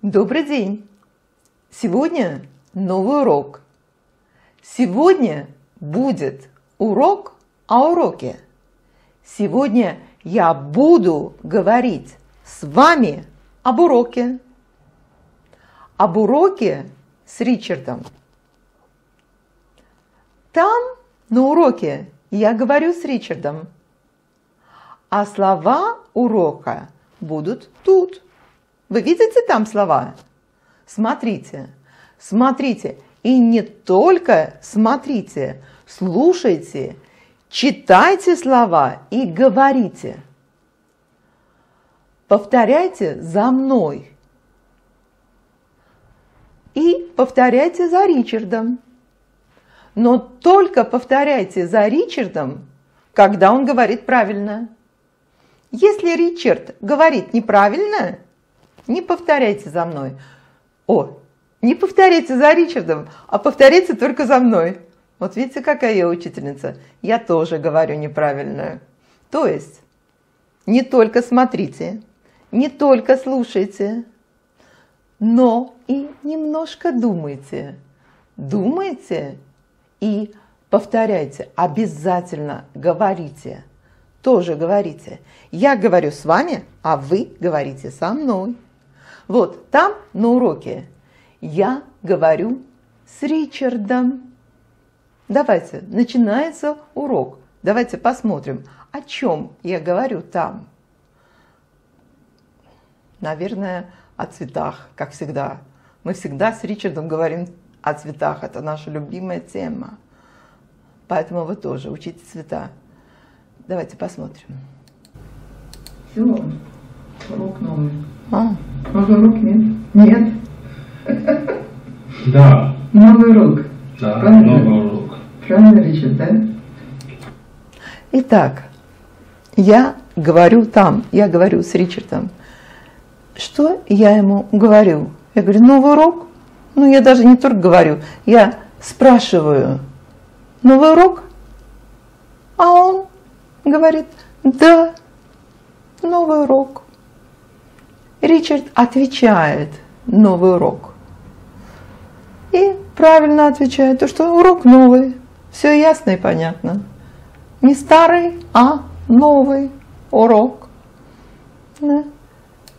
Добрый день! Сегодня новый урок. Сегодня будет урок о уроке. Сегодня я буду говорить с вами об уроке. Об уроке с Ричардом. Там, на уроке, я говорю с Ричардом, а слова урока будут тут. Вы видите там слова? Смотрите, смотрите. И не только смотрите, слушайте, читайте слова и говорите. Повторяйте за мной. И повторяйте за Ричардом. Но только повторяйте за Ричардом, когда он говорит правильно. Если Ричард говорит неправильно, не повторяйте за мной. Не повторяйте за Ричардом, а повторяйте только за мной. Вот видите, какая я учительница. Я тоже говорю неправильно. То есть, не только смотрите, не только слушайте, но и немножко думайте. Думайте и повторяйте. Обязательно говорите. Тоже говорите. Я говорю с вами, а вы говорите со мной. Вот там на уроке я говорю с Ричардом. Давайте, начинается урок. Давайте посмотрим, о чем я говорю там. Наверное, о цветах, как всегда. Мы всегда с Ричардом говорим о цветах. Это наша любимая тема. Поэтому вы тоже учите цвета. Давайте посмотрим. Все, урок новый. Новый урок нет? Нет. Да. Новый урок. Да, правильно? новый урок. Правильно, Ричард, да? Итак, я говорю там, я говорю с Ричардом. Что я ему говорю? Я говорю, новый урок? Ну, я даже не только говорю, я спрашиваю, новый урок? А он говорит, да, новый урок. Ричард отвечает, новый урок. И правильно отвечает, то что урок новый. Все ясно и понятно. Не старый, а новый урок. Да.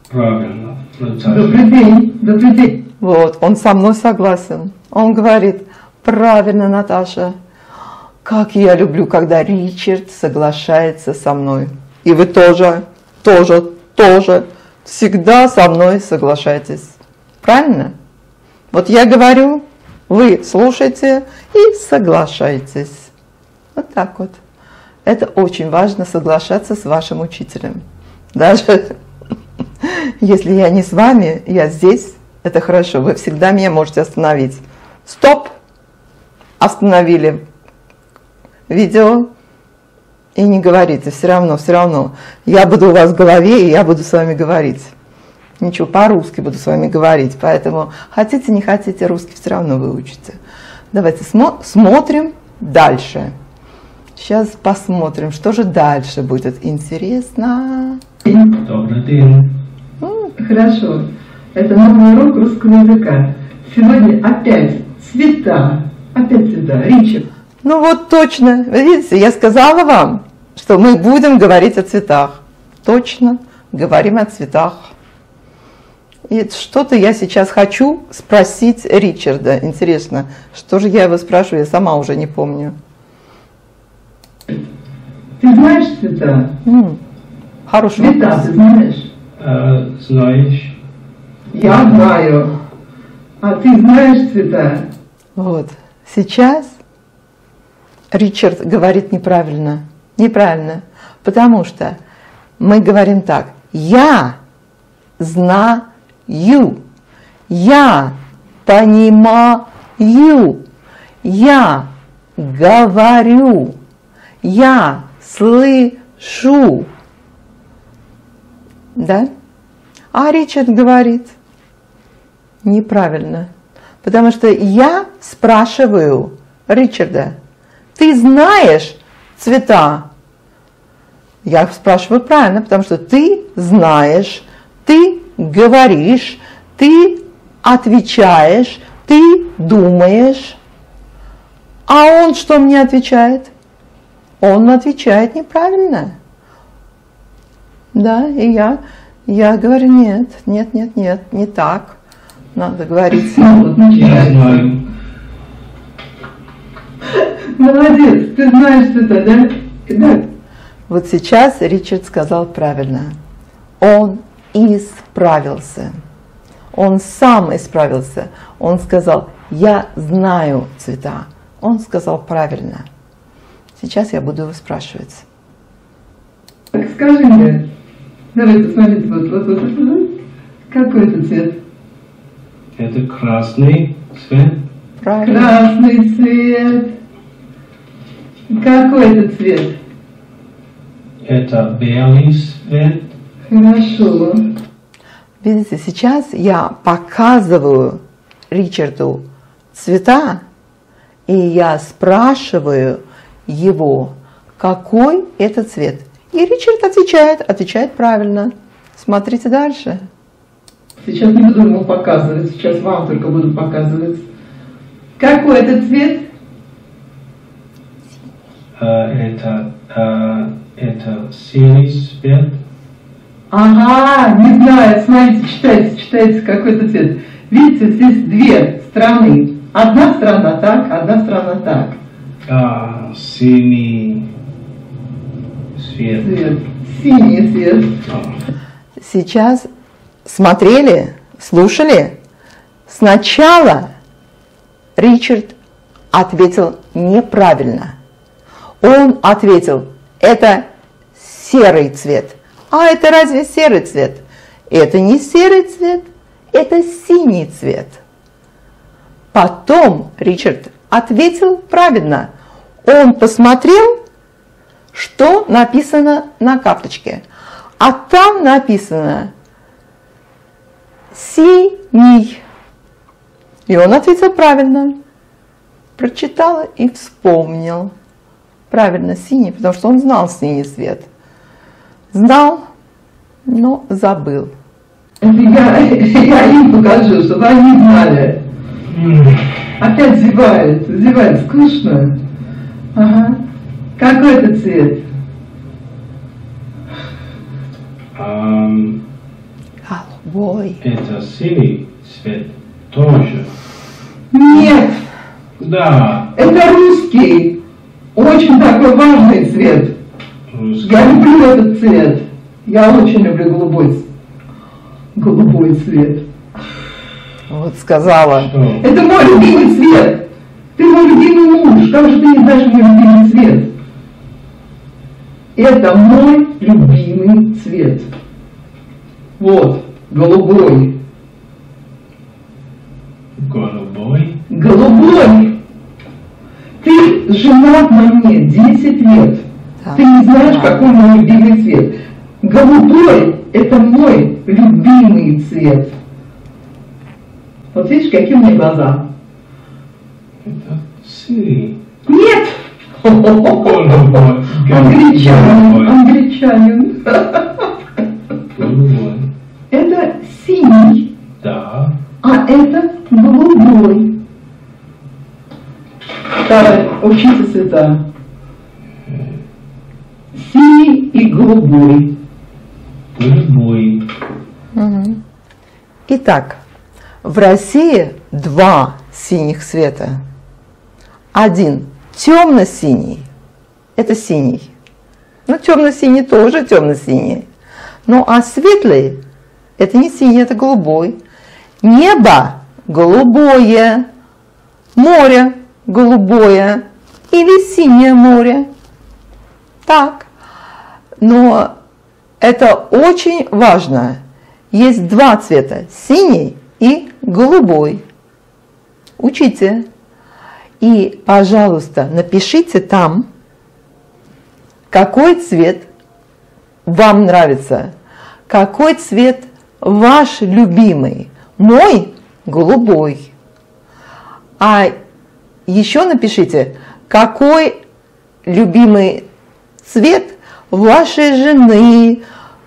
Правильно. Добрый день, добрый день. Вот, он со мной согласен. Он говорит, правильно, Наташа. Как я люблю, когда Ричард соглашается со мной. И вы тоже всегда со мной соглашаетесь. Правильно? Вот я говорю, вы слушаете и соглашаетесь. Вот так вот. Это очень важно, соглашаться с вашим учителем. Даже если я не с вами, я здесь, это хорошо. Вы всегда меня можете остановить. Стоп! Остановили видео. И не говорите, все равно. Я буду у вас в голове, и я буду с вами говорить. Ничего, по-русски буду с вами говорить. Поэтому хотите, не хотите, русский все равно выучите. Давайте смотрим дальше. Сейчас посмотрим, что же дальше будет. Интересно. Добрый день. Хорошо. Это новый урок русского языка. Сегодня опять цвета. Опять цвета. Ричард. Ну вот точно. Видите, я сказала вам, что мы будем говорить о цветах. Точно. Говорим о цветах. И что-то я сейчас хочу спросить Ричарда. Интересно, что же я его спрашиваю, я сама уже не помню. Ты знаешь цвета? Хороший Цвета вопрос. ты знаешь? Знаешь? Я знаю. А ты знаешь цвета? Вот. Сейчас Ричард говорит неправильно. Неправильно. Потому что мы говорим так. Я знаю. Я понимаю. Я говорю. Я слышу. Да? А Ричард говорит неправильно. Потому что я спрашиваю Ричарда, ты знаешь цвета? Я спрашиваю правильно, потому что ты знаешь, ты говоришь, ты отвечаешь, ты думаешь, а он что мне отвечает? Он отвечает неправильно. Да, и я говорю, нет, не так. Надо говорить. Я знаю. Молодец, ты знаешь это, да? Да. Вот сейчас Ричард сказал правильно. Он исправился. Он сам исправился. Он сказал, я знаю цвета. Он сказал правильно. Сейчас я буду его спрашивать. Так скажи мне, давай посмотрите, вот. Какой это цвет? Это красный цвет. Правильно. Красный цвет. Какой это цвет? Это белый цвет. Хорошо. Видите, сейчас я показываю Ричарду цвета, и я спрашиваю его, какой это цвет. И Ричард отвечает правильно. Смотрите дальше. Сейчас не буду ему показывать, сейчас вам только буду показывать. Какой это цвет? Это синий цвет. Ага, не знаю, смотрите, читайте, какой это цвет. Видите, здесь две страны. Одна сторона так, одна сторона так. Синий цвет. Синий цвет. Сейчас смотрели, слушали. Сначала Ричард ответил неправильно. Он ответил, это серый цвет. А это разве серый цвет? Это не серый цвет, это синий цвет. Потом Ричард ответил правильно. Он посмотрел, что написано на карточке. А там написано синий. И он ответил правильно. Прочитал и вспомнил. Правильно, синий, потому что он знал синий цвет. Знал, но забыл. Я им покажу, чтобы они знали. Опять зевает, скучно. Ага. Какой это цвет? Голубой. Это синий цвет тоже. Нет, Да. это русский. Очень такой важный цвет. Русский. Я люблю этот цвет. Я очень люблю голубой цвет. Вот сказала. Что? Это мой любимый цвет. Ты мой любимый муж. Как же ты не знаешь мой любимый цвет? Это мой любимый цвет. Вот, голубой. Голубой. Голубой. Ты женат на мне 10 лет. Да. Ты не знаешь, какой мой любимый цвет. Голубой – это мой любимый цвет. Вот видишь, какие у меня глаза? Это синий. Нет! Голубой. Англичанин. Голубой. Это синий, Да. а это голубой. Давай, учите цвета. Синий и голубой. Голубой. Угу. Итак, в России два синих цвета. Один темно-синий, это синий. Ну, темно-синий тоже темно-синий. Ну, а светлый, это не синий, это голубой. Небо голубое, море голубое или синее море. Так. Но это очень важно. Есть два цвета, синий и голубой. Учите. И, пожалуйста, напишите там, какой цвет вам нравится, какой цвет ваш любимый. Мой голубой. А еще напишите, какой любимый цвет вашей жены,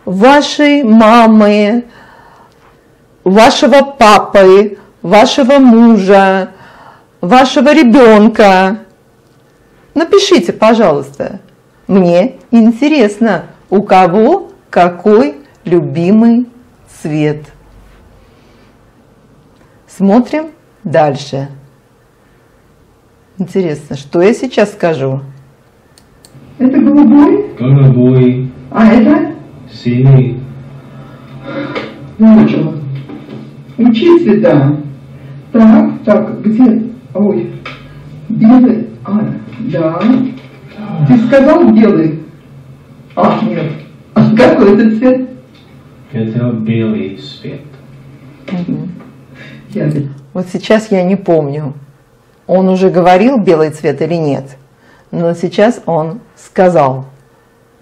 вашей мамы, вашего папы, вашего мужа, вашего ребенка. Напишите, пожалуйста. Мне интересно, у кого какой любимый цвет. Смотрим дальше. Интересно, что я сейчас скажу? Это голубой? Голубой. А это? Синий. Выучила. Учи цвета. Так, где? Ой, белый. А, да. Ты сказал белый? А, нет. А какой это цвет? Это белый цвет. Вот сейчас я не помню, он уже говорил белый цвет или нет, но сейчас он сказал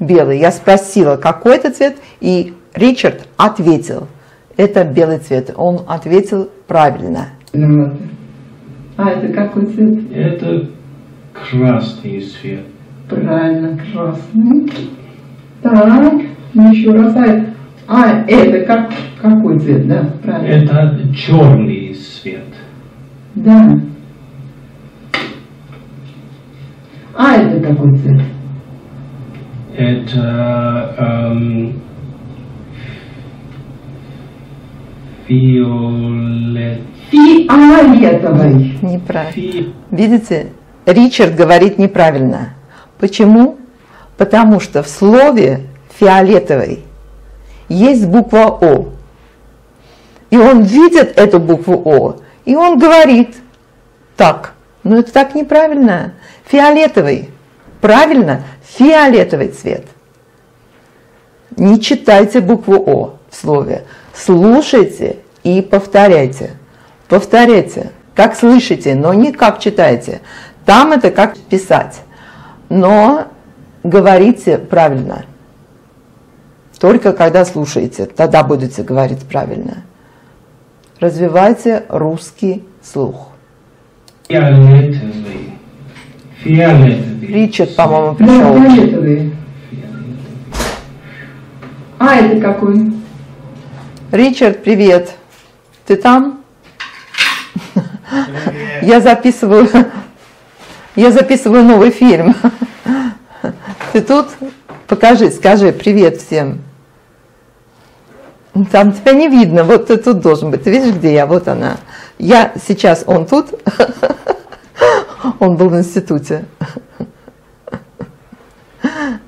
белый. Я спросила, какой это цвет, и Ричард ответил, это белый цвет. Он ответил правильно. А это какой цвет? Это красный цвет. Правильно, красный. Так, еще раз. А это какой цвет, да? Правильно. Это черный цвет. Да. А это какой цвет? Это фиолет. Фиолетовый. Неправильно. Видите, Ричард говорит неправильно. Почему? Потому что в слове фиолетовый есть буква О. И он видит эту букву О, и он говорит так. Но это так неправильно. Фиолетовый. Правильно? Фиолетовый цвет. Не читайте букву О в слове. Слушайте и повторяйте. Повторяйте, как слышите, но не как читаете. Там это как писать. Но говорите правильно. Только когда слушаете, тогда будете говорить правильно. Развивайте русский слух. Фиолетовый. Фиолетовый. Ричард, по-моему, Да, пришел. фиолетовый. А это какой? Ричард, привет. Ты там? Я записываю новый фильм. Ты тут? Покажи, скажи привет всем. Там тебя не видно, вот ты тут должен быть. Ты видишь, где я? Вот она. Я сейчас, он тут. Он был в институте.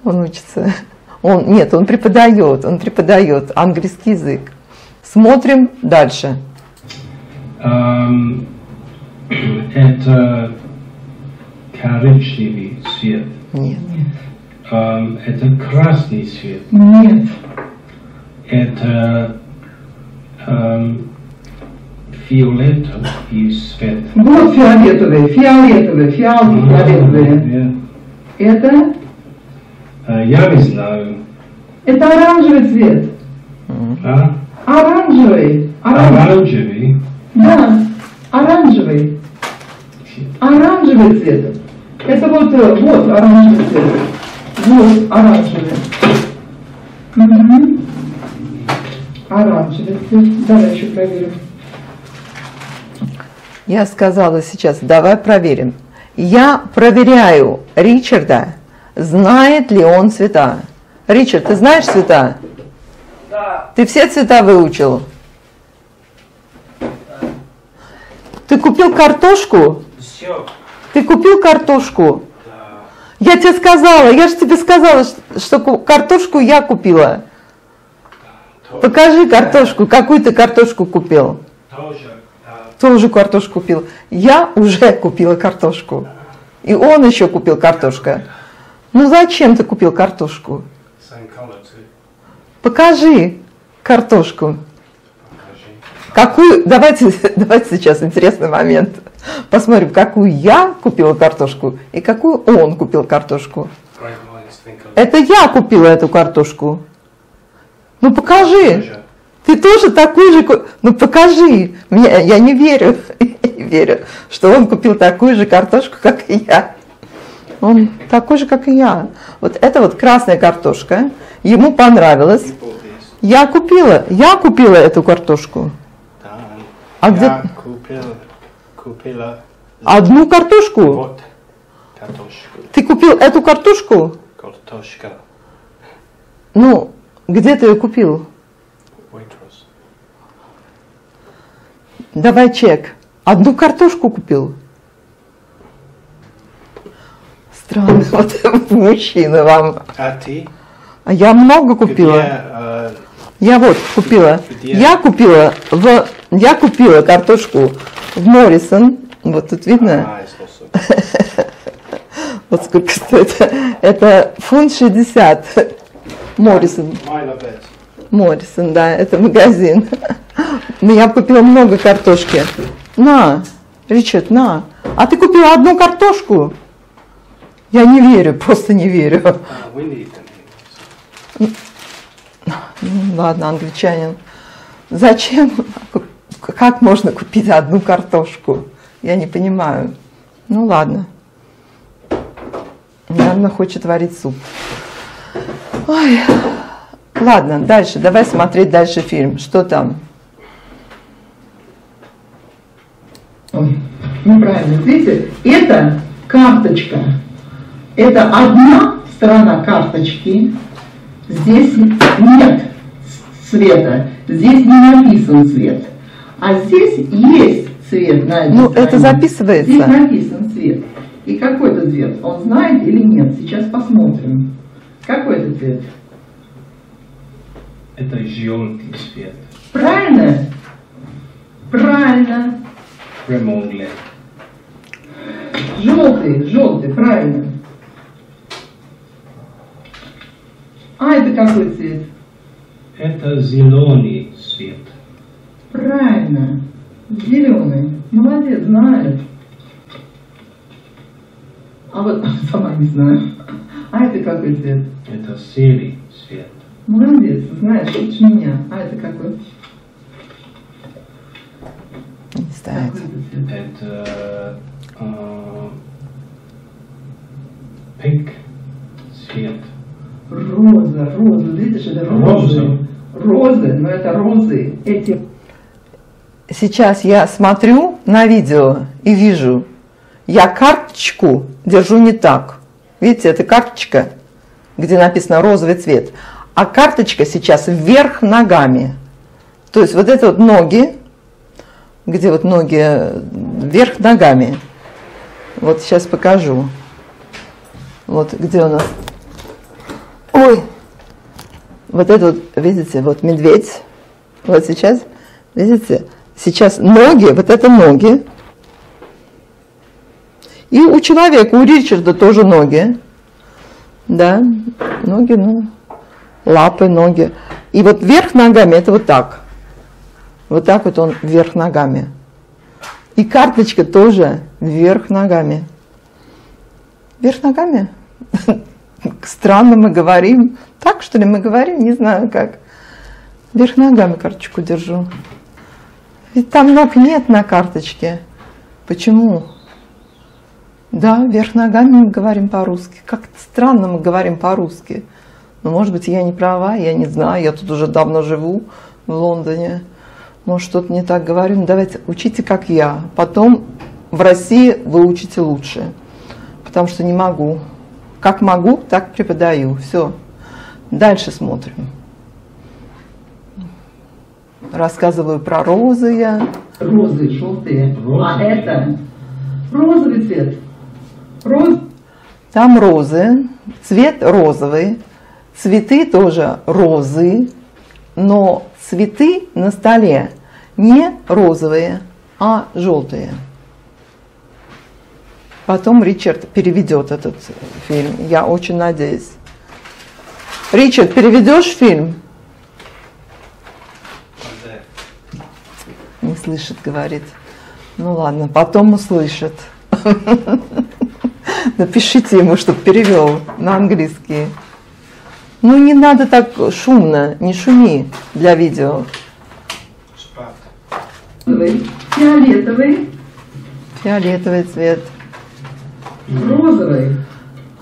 Он учится. Нет, он преподает английский язык. Смотрим дальше. Это коричневый цвет. Нет. Это красный цвет. Нет. Это фиолетовый цвет. Вот фиолетовый, фиолетовые. Это? Я не знаю. Это оранжевый цвет. А? Оранжевый. Оранжевый. Да, оранжевый. Оранжевый цвет. Это вот оранжевый цвет. Вот оранжевый. Угу. Оранжевый цвет. Давай еще проверим. Я сказала сейчас, давай проверим. Я проверяю Ричарда, знает ли он цвета. Ричард, ты знаешь цвета? Да. Ты все цвета выучил? Да. Ты купил картошку? Все. Ты купил картошку? Да. Я тебе сказала, я же тебе сказала, что картошку я купила. Покажи картошку, какую ты картошку купил? Тоже. Да. Тоже картошку купил. Я уже купила картошку. И он еще купил картошку. Ну зачем ты купил картошку? Same color too. Покажи картошку. Покажи. Какую? Давайте сейчас интересный момент. Посмотрим, какую я купила картошку и какую он купил картошку. Great minds think alike. Это я купила эту картошку. Ну покажи. Тоже. Ты тоже такой же... Ну покажи. Я не верю. Я не верю, что он купил такую же картошку, как и я. Он такой же, как и я. Вот это вот красная картошка. Ему понравилось. You bought this. Я купила эту картошку. А где? Я купила Одну картошку? вот картошку. Ты купил эту картошку? Картошка. Ну, где ты ее купил? Waitrose. Давай чек. Одну картошку купил? Странно, вот мужчина вам. А ты? А я много купила. Где, Я вот купила. Где? Я купила картошку в Моррисон. Вот тут видно. Вот сколько стоит. Это фунт 60. Моррисон. Моррисон, да, это магазин. Но я купила много картошки. На, Ричард, на. А ты купила одну картошку? Я не верю, просто не верю. Ну, ладно, англичанин. Зачем? Как можно купить одну картошку? Я не понимаю. Ну ладно. Наверное, хочет варить суп. Ой. Ладно, дальше. Давай смотреть дальше фильм. Что там? Ой, неправильно. Видите, это карточка. Это одна сторона карточки. Здесь нет цвета. Здесь не написан цвет. А здесь есть цвет на этой Ну, стороне. это записывается. Здесь написан цвет. И какой это цвет? Он знает или нет? Сейчас посмотрим. Какой это цвет? Это желтый цвет. Правильно? Правильно. Ремонгле. Желтый, правильно. А это какой цвет? Это зеленый цвет. Правильно. Зеленый. Молодец, знает. А вот сама не знаю. А это какой цвет? Это серый цвет. Молодец, знаешь, лучше меня. А это какой? Не знаю. Какой это цвет? Это pink цвет. Роза. Видишь, это розы. Розы, но это розы. Эти. Сейчас я смотрю на видео и вижу, я карточку держу не так. Видите, это карточка, где написано розовый цвет. А карточка сейчас вверх ногами. То есть вот это вот ноги, где вот ноги вверх ногами. Вот сейчас покажу. Вот где у нас. Ой! Вот это вот, видите, вот медведь. Вот сейчас, видите, сейчас ноги, вот это ноги. И у человека, у Ричарда тоже ноги. Да, ноги, ну, лапы, ноги. И вот вверх ногами это вот так. Вот так вот он вверх ногами. И карточка тоже вверх ногами. Вверх ногами? Странно мы говорим. Так что ли мы говорим? Не знаю как. Вверх ногами карточку держу. Ведь там ног нет на карточке. Почему? Да, вверх ногами мы говорим по-русски. Как-то странно мы говорим по-русски. Но, может быть, я не права, я не знаю. Я тут уже давно живу в Лондоне. Может, что-то не так говорю. Ну, давайте, учите, как я. Потом в России вы учите лучше. Потому что не могу. Как могу, так преподаю. Все. Дальше смотрим. Рассказываю про розы я. Розы, желтые. Розы. А это розовый цвет. Там розы, цвет розовый, цветы тоже розы, но цветы на столе не розовые, а желтые. Потом Ричард переведет этот фильм, я очень надеюсь. Ричард, переведешь фильм? Не слышит, говорит. Ну ладно, потом услышит. Напишите ему, чтобы перевел на английский. Ну не надо так шумно, не шуми для видео. Фиолетовый. Фиолетовый цвет. Розовый.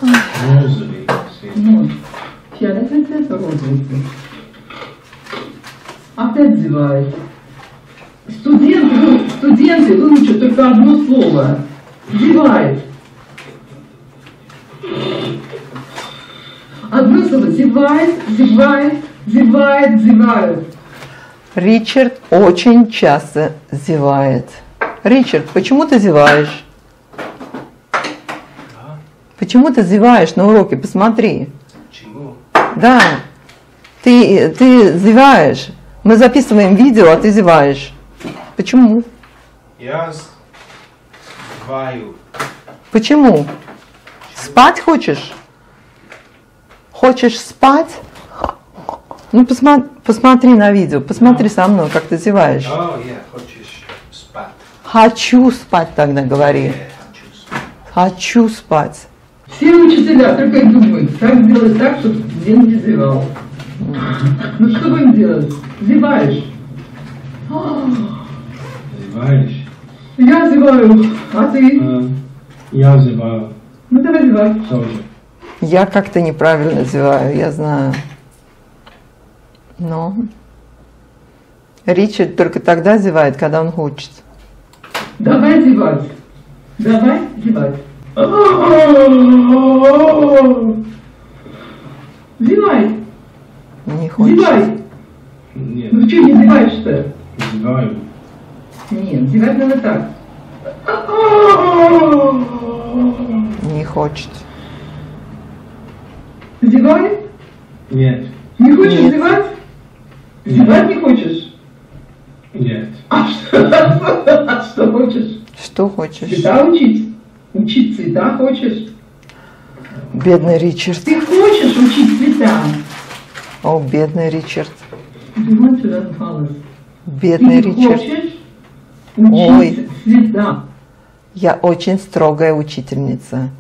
Розовый цвет. Ну, фиолетовый цвет, розовый цвет. Опять зевает. Студенты выучат только одно слово. Зевает. Одно слово. Зевает, зевает, зевает, зевают. Ричард очень часто зевает. Ричард, почему ты зеваешь? Почему ты зеваешь на уроке? Посмотри. Почему? Да. Ты зеваешь. Мы записываем видео, а ты зеваешь. Почему? Я зеваю. Почему? Спать хочешь? Хочешь спать? Ну, посмотри на видео, посмотри со мной, как ты зеваешь. О, я хочешь спать. Хочу спать тогда, говори. Хочу спать. Хочу спать. Все учителя только и думают, как сделать так, чтобы студент не зевал. Ну что будем делать? Зеваешь. Зеваешь? Я зеваю, а ты? Я зеваю. Ну давай зевай. Тоже. Я как-то неправильно зеваю, я знаю. Но Ричард только тогда зевает, когда он хочет. Давай зевать. Давай зевать. Зевай. Не хочет. Зевай. Нет. Ну что не зеваешь-то? Зеваю. Нет, зевать надо так. Не хочет. Зевай? Нет. Не хочешь Нет. зевать? Зевать не хочешь? Нет. А что хочешь? Что хочешь? Цвета учить? Учить цвета хочешь? Бедный Ричард. Ты хочешь учить цвета? О, бедный Ричард. Думаю, сюда напалась. Бедный Ты Ричард. хочешь Ой. учить цвета? Я очень строгая учительница.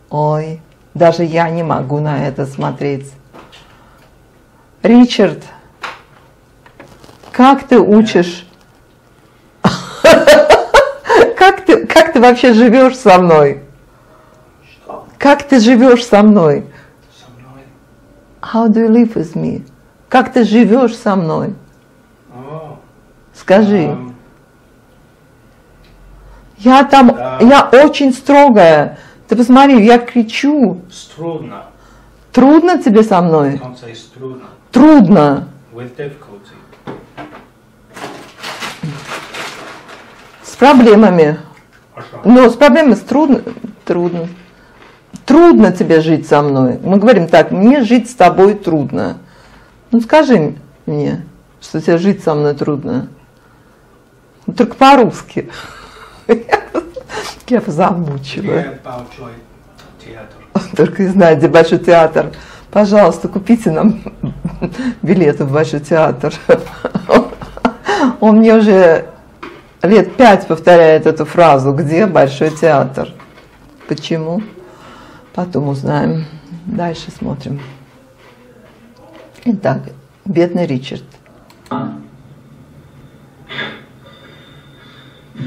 Ой, даже я не могу на это смотреть. Ричард, как ты учишь? Как ты вообще живешь со мной? Что? Как ты живешь со мной? Со мной? How do you live with me? Как ты живешь со мной? О. Скажи. Я очень строгая. Ты посмотри, я кричу. Трудно. Трудно тебе со мной? Can't say трудно. Трудно. With difficulty. С проблемами. Хорошо. Ну, с проблемами трудно. Трудно тебе жить со мной. Мы говорим так, мне жить с тобой трудно. Ну, скажи мне, что тебе жить со мной трудно. Только по-русски. Я замучила. Где большой театр? Только не знаю, где Большой театр. Пожалуйста, купите нам билеты в Большой театр. Он мне уже лет 5 повторяет эту фразу. Где Большой театр? Почему? Потом узнаем. Дальше смотрим. Итак, бедный Ричард.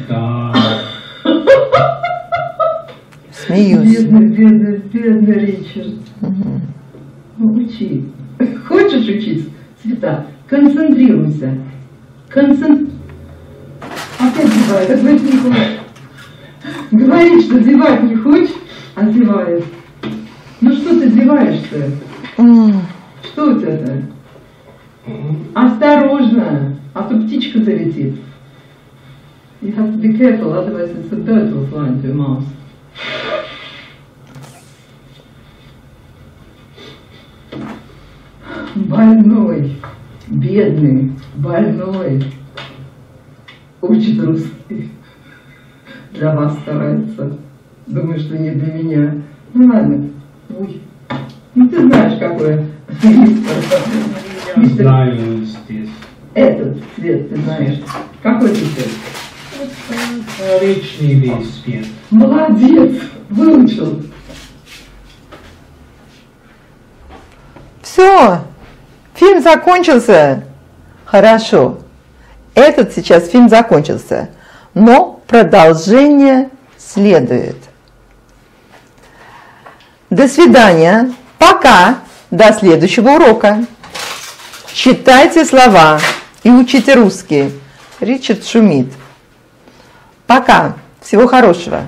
Да. Смеюсь. Бедный Ричард. Ну, учи. Хочешь учить цвета? Концентрируйся. Опять зевает, отвлеки его. Говорит, что зевать не хочешь, а зевает. Ну что ты зеваешь-то? Что у тебя-то? Осторожно, а то птичка залетит. You have to be careful, otherwise it's a bird will fly into your mouth. Больной, бедный, больной. Учит русский. Для вас старается. Думаю, что не для меня. Ну ладно. Ой. Ну ты знаешь, какое. Я знаю здесь. Этот цвет ты знаешь. Какой ты цвет? Коричневый цвет. Молодец, выучил. Все, фильм закончился. Хорошо. Этот сейчас фильм закончился. Но продолжение следует. До свидания. Пока. До следующего урока. Читайте слова и учите русский. Ричард шумит. Пока. Всего хорошего.